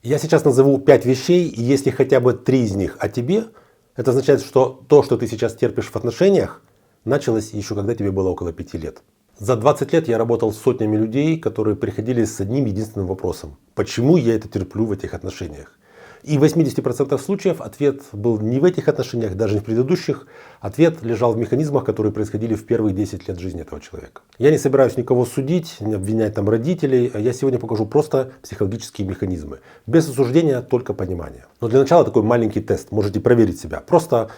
Я сейчас назову 5 вещей, и если хотя бы 3 из них о тебе, это означает, что то, что ты сейчас терпишь в отношениях, началось еще когда тебе было около 5 лет. За 20 лет я работал с сотнями людей, которые приходили с одним единственным вопросом. Почему я это терплю в этих отношениях? И в 80% случаев ответ был не в этих отношениях, даже не в предыдущих. Ответ лежал в механизмах, которые происходили в первые 10 лет жизни этого человека. Я не собираюсь никого судить, не обвинять там родителей. Я сегодня покажу просто психологические механизмы. Без осуждения, только понимание. Но для начала такой маленький тест. Можете проверить себя. Просто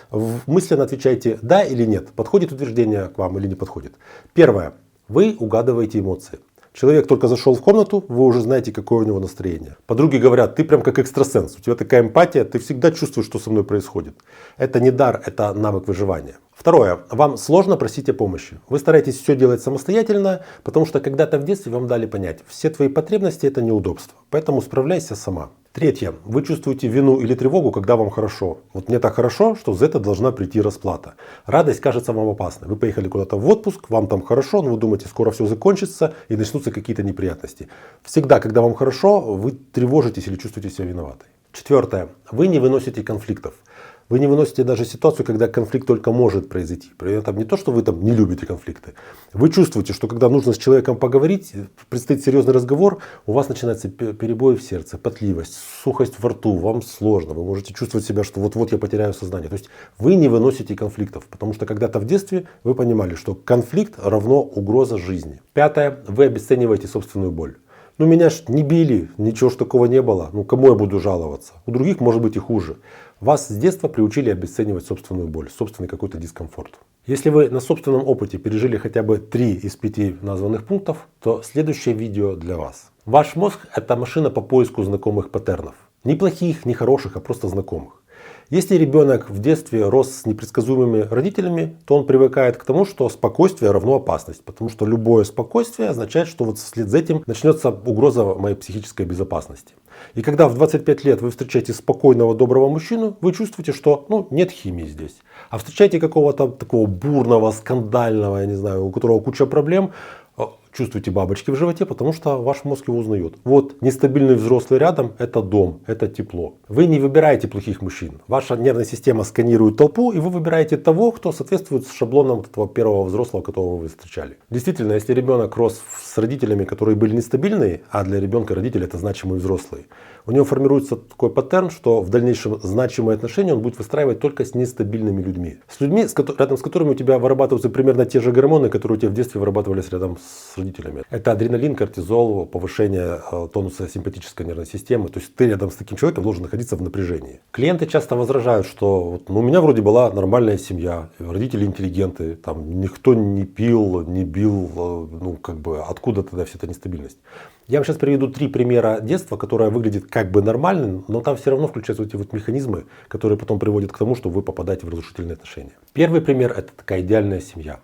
мысленно отвечайте «да» или «нет». Подходит утверждение к вам или не подходит. Первое. Вы угадываете эмоции. Человек только зашел в комнату, вы уже знаете, какое у него настроение. Подруги говорят, ты прям как экстрасенс, у тебя такая эмпатия, ты всегда чувствуешь, что со мной происходит. Это не дар, это навык выживания. Второе. Вам сложно просить о помощи. Вы стараетесь все делать самостоятельно, потому что когда-то в детстве вам дали понять, все твои потребности это неудобство, поэтому справляйся сама. Третье. Вы чувствуете вину или тревогу, когда вам хорошо. Вот мне так хорошо, что за это должна прийти расплата. Радость кажется вам опасной. Вы поехали куда-то в отпуск, вам там хорошо, но вы думаете, скоро все закончится и начнутся какие-то неприятности. Всегда, когда вам хорошо, вы тревожитесь или чувствуете себя виноватой. Четвертое. Вы не выносите конфликтов. Вы не выносите даже ситуацию, когда конфликт только может произойти. При этом не то, что вы там не любите конфликты. Вы чувствуете, что когда нужно с человеком поговорить, предстоит серьезный разговор, у вас начинается перебои в сердце, потливость, сухость во рту, вам сложно. Вы можете чувствовать себя, что вот-вот я потеряю сознание. То есть вы не выносите конфликтов, потому что когда-то в детстве вы понимали, что конфликт равно угроза жизни. Пятое. Вы обесцениваете собственную боль. Ну меня ж не били, ничего ж такого не было. Ну кому я буду жаловаться? У других может быть и хуже. Вас с детства приучили обесценивать собственную боль, собственный какой-то дискомфорт. Если вы на собственном опыте пережили хотя бы 3 из 5 названных пунктов, то следующее видео для вас. Ваш мозг – это машина по поиску знакомых паттернов. Не плохих, не хороших, а просто знакомых. Если ребенок в детстве рос с непредсказуемыми родителями, то он привыкает к тому, что спокойствие равно опасность. Потому что любое спокойствие означает, что вот вслед за этим начнется угроза моей психической безопасности. И когда в 25 лет вы встречаете спокойного, доброго мужчину, вы чувствуете, что нет химии здесь. А встречаете какого-то такого бурного, скандального, я не знаю, у которого куча проблем, чувствуете бабочки в животе, потому что ваш мозг его узнает. Вот нестабильный взрослый рядом – это дом, это тепло. Вы не выбираете плохих мужчин. Ваша нервная система сканирует толпу, и вы выбираете того, кто соответствует шаблонам этого первого взрослого, которого вы встречали. Действительно, если ребенок рос с родителями, которые были нестабильные, а для ребенка родители – это значимые взрослые, у него формируется такой паттерн, что в дальнейшем значимые отношения он будет выстраивать только с нестабильными людьми. С людьми, рядом с которыми у тебя вырабатываются примерно те же гормоны, которые у тебя в детстве вырабатывались рядом с родителями. Это адреналин, кортизол, повышение тонуса симпатической нервной системы. То есть ты рядом с таким человеком должен находиться в напряжении. Клиенты часто возражают, что у меня вроде была нормальная семья, родители интеллигенты, там никто не пил, не бил, откуда тогда вся эта нестабильность? Я вам сейчас приведу 3 примера детства, которое выглядит как бы нормальным, но там все равно включаются эти механизмы, которые потом приводят к тому, что вы попадаете в разрушительные отношения. Первый пример – это такая идеальная семья.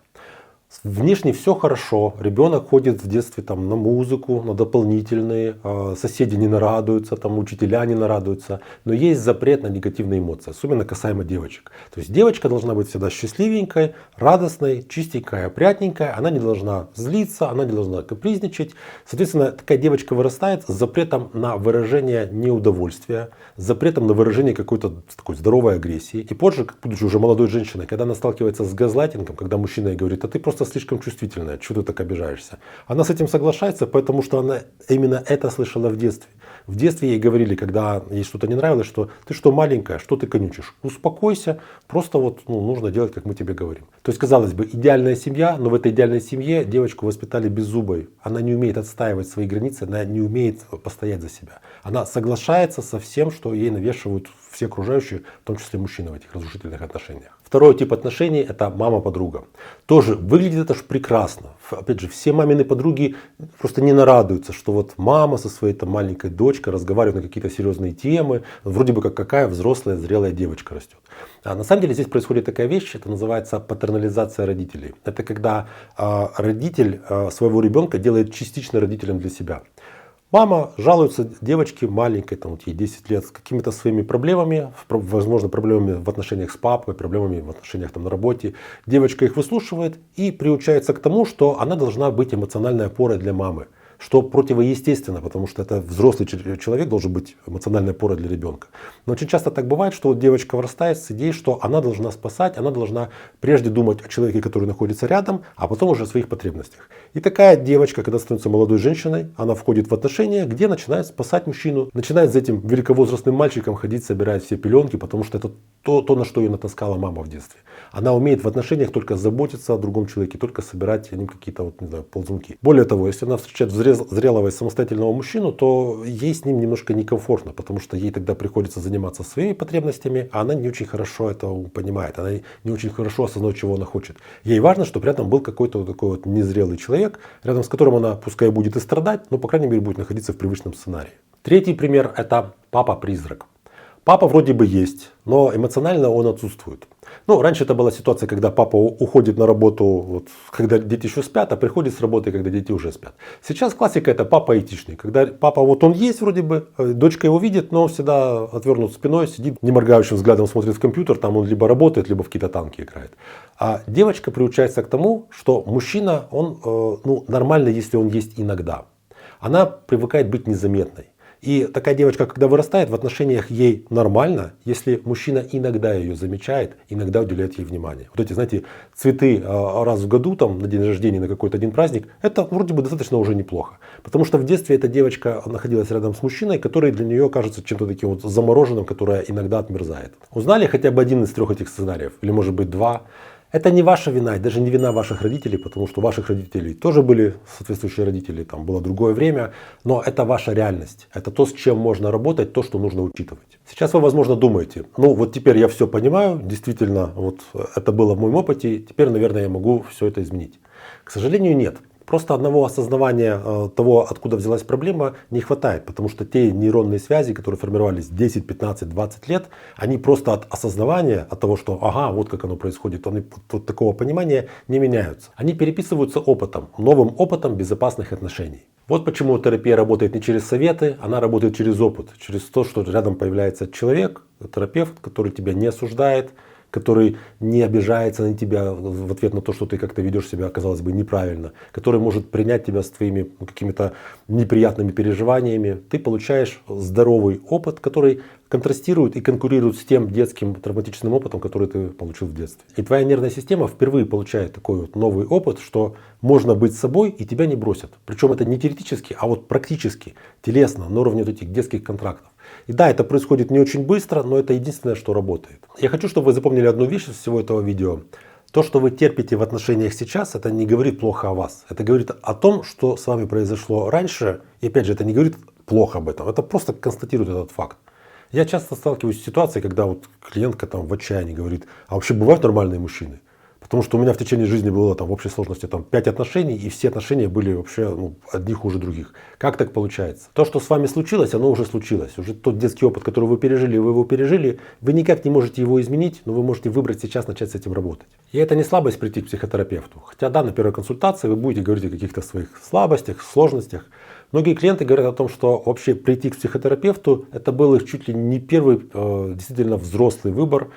Внешне все хорошо, ребенок ходит в детстве на музыку, на дополнительные, соседи не нарадуются, учителя не нарадуются, но есть запрет на негативные эмоции, особенно касаемо девочек. То есть девочка должна быть всегда счастливенькой, радостной, чистенькая, опрятненькая, она не должна злиться, она не должна капризничать. Соответственно, такая девочка вырастает с запретом на выражение неудовольствия, с запретом на выражение какой-то такой здоровой агрессии. И позже, будучи уже молодой женщиной, когда она сталкивается с газлайтингом, когда мужчина ей говорит, а ты просто слишком чувствительная, чего ты так обижаешься. Она с этим соглашается, потому что она именно это слышала в детстве. В детстве ей говорили, когда ей что-то не нравилось, что ты что маленькая, что ты конючишь, успокойся, просто нужно делать, как мы тебе говорим. То есть, казалось бы, идеальная семья, но в этой идеальной семье девочку воспитали беззубой. Она не умеет отстаивать свои границы, она не умеет постоять за себя. Она соглашается со всем, что ей навешивают все окружающие, в том числе мужчины в этих разрушительных отношениях. Второй тип отношений – это мама-подруга. Тоже выглядит это ж прекрасно. Опять же, все мамины подруги просто не нарадуются, что мама со своей маленькой дочкой разговаривает на какие-то серьезные темы. Вроде бы как какая взрослая, зрелая девочка растет. А на самом деле здесь происходит такая вещь, это называется патернализация родителей. Это когда родитель своего ребенка делает частично родителем для себя. Мама жалуется девочке маленькой, ей 10 лет, с какими-то своими проблемами, возможно, проблемами в отношениях с папой, проблемами в отношениях на работе. Девочка их выслушивает и приучается к тому, что она должна быть эмоциональной опорой для мамы. что противоестественно, потому что это взрослый человек должен быть эмоциональной опорой для ребенка. Но очень часто так бывает, что вот девочка вырастает с идеей, что она должна спасать, она должна прежде думать о человеке, который находится рядом, а потом уже о своих потребностях. И такая девочка, когда становится молодой женщиной, она входит в отношения, где начинает спасать мужчину, начинает за этим великовозрастным мальчиком ходить, собирать все пеленки, потому что это то, на что ее натаскала мама в детстве. Она умеет в отношениях только заботиться о другом человеке, только собирать о нем какие-то вот, не знаю, ползунки. Более того, если она встречает зрелого и самостоятельного мужчину, то ей с ним немножко некомфортно, потому что ей тогда приходится заниматься своими потребностями, а она не очень хорошо это понимает, она не очень хорошо осознает, чего она хочет. Ей важно, чтобы рядом был какой-то вот такой вот незрелый человек, рядом с которым она, пускай будет и страдать, но, по крайней мере, будет находиться в привычном сценарии. Третий пример – это папа-призрак. Папа вроде бы есть, но эмоционально он отсутствует. Ну, раньше это была ситуация, когда папа уходит на работу, вот, когда дети еще спят, а приходит с работы, когда дети уже спят. Сейчас классика — это папа айтишник. Когда папа вот он есть вроде бы, дочка его видит, но он всегда отвернут спиной, сидит, неморгающим взглядом смотрит в компьютер, там он либо работает, либо в какие-то танки играет. А девочка приучается к тому, что мужчина, он нормально, если он есть иногда. Она привыкает быть незаметной. И такая девочка, когда вырастает, в отношениях ей нормально, если мужчина иногда ее замечает, иногда уделяет ей внимание. Вот эти, знаете, цветы раз в году, там, на день рождения, на какой-то один праздник, это вроде бы достаточно уже неплохо. Потому что в детстве эта девочка находилась рядом с мужчиной, который для нее кажется чем-то таким вот замороженным, которое иногда отмерзает. Узнали хотя бы один из трех этих сценариев? Или может быть два? Это не ваша вина, даже не вина ваших родителей, потому что у ваших родителей тоже были соответствующие родители, там было другое время, но это ваша реальность, это то, с чем можно работать, то, что нужно учитывать. Сейчас вы, возможно, думаете, ну вот теперь я все понимаю, действительно, вот это было в моем опыте, теперь, наверное, я могу все это изменить. К сожалению, нет. Просто одного осознавания того, откуда взялась проблема, не хватает, потому что те нейронные связи, которые формировались 10, 15, 20 лет, они просто от осознавания, от того, что ага, вот как оно происходит, они от такого понимания не меняются. Они переписываются опытом, новым опытом безопасных отношений. Вот почему терапия работает не через советы, она работает через опыт, через то, что рядом появляется человек, терапевт, который тебя не осуждает, который не обижается на тебя в ответ на то, что ты как-то ведешь себя, казалось бы, неправильно, который может принять тебя с твоими какими-то неприятными переживаниями. Ты получаешь здоровый опыт, который контрастирует и конкурирует с тем детским травматичным опытом, который ты получил в детстве. И твоя нервная система впервые получает такой вот новый опыт, что можно быть собой и тебя не бросят. Причем это не теоретически, а вот практически, телесно, на уровне вот этих детских контрактов. И да, это происходит не очень быстро, но это единственное, что работает. Я хочу, чтобы вы запомнили одну вещь из всего этого видео. То, что вы терпите в отношениях сейчас, это не говорит плохо о вас. Это говорит о том, что с вами произошло раньше. И опять же, это не говорит плохо об этом. Это просто констатирует этот факт. Я часто сталкиваюсь с ситуацией, когда вот клиентка там в отчаянии говорит, а вообще бывают нормальные мужчины? Потому что у меня в течение жизни было там в общей сложности 5 отношений, и все отношения были вообще одни хуже других. Как так получается? То, что с вами случилось, оно уже случилось. Уже тот детский опыт, который вы его пережили, вы никак не можете его изменить, но вы можете выбрать сейчас начать с этим работать. И это не слабость прийти к психотерапевту. Хотя да, на первой консультации вы будете говорить о каких-то своих слабостях, сложностях. Многие клиенты говорят о том, что вообще прийти к психотерапевту, это был их чуть ли не первый действительно взрослый выбор,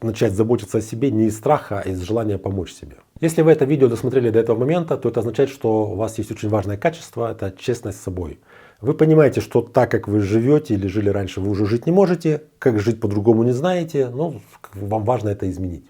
начать заботиться о себе не из страха, а из желания помочь себе. Если вы это видео досмотрели до этого момента, то это означает, что у вас есть очень важное качество, это честность с собой. Вы понимаете, что так, как вы живете или жили раньше, вы уже жить не можете, как жить по-другому не знаете, но вам важно это изменить.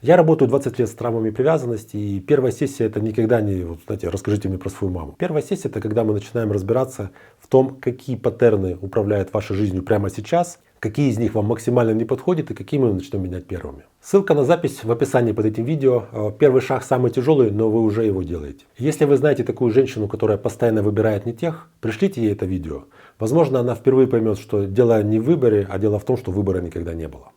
Я работаю 20 лет с травмами привязанности, и первая сессия это никогда не, вот, знаете, расскажите мне про свою маму. Первая сессия это когда мы начинаем разбираться в том, какие паттерны управляют вашей жизнью прямо сейчас, какие из них вам максимально не подходят и какие мы начнем менять первыми. Ссылка на запись в описании под этим видео. Первый шаг самый тяжелый, но вы уже его делаете. Если вы знаете такую женщину, которая постоянно выбирает не тех, пришлите ей это видео. Возможно, она впервые поймет, что дело не в выборе, а дело в том, что выбора никогда не было.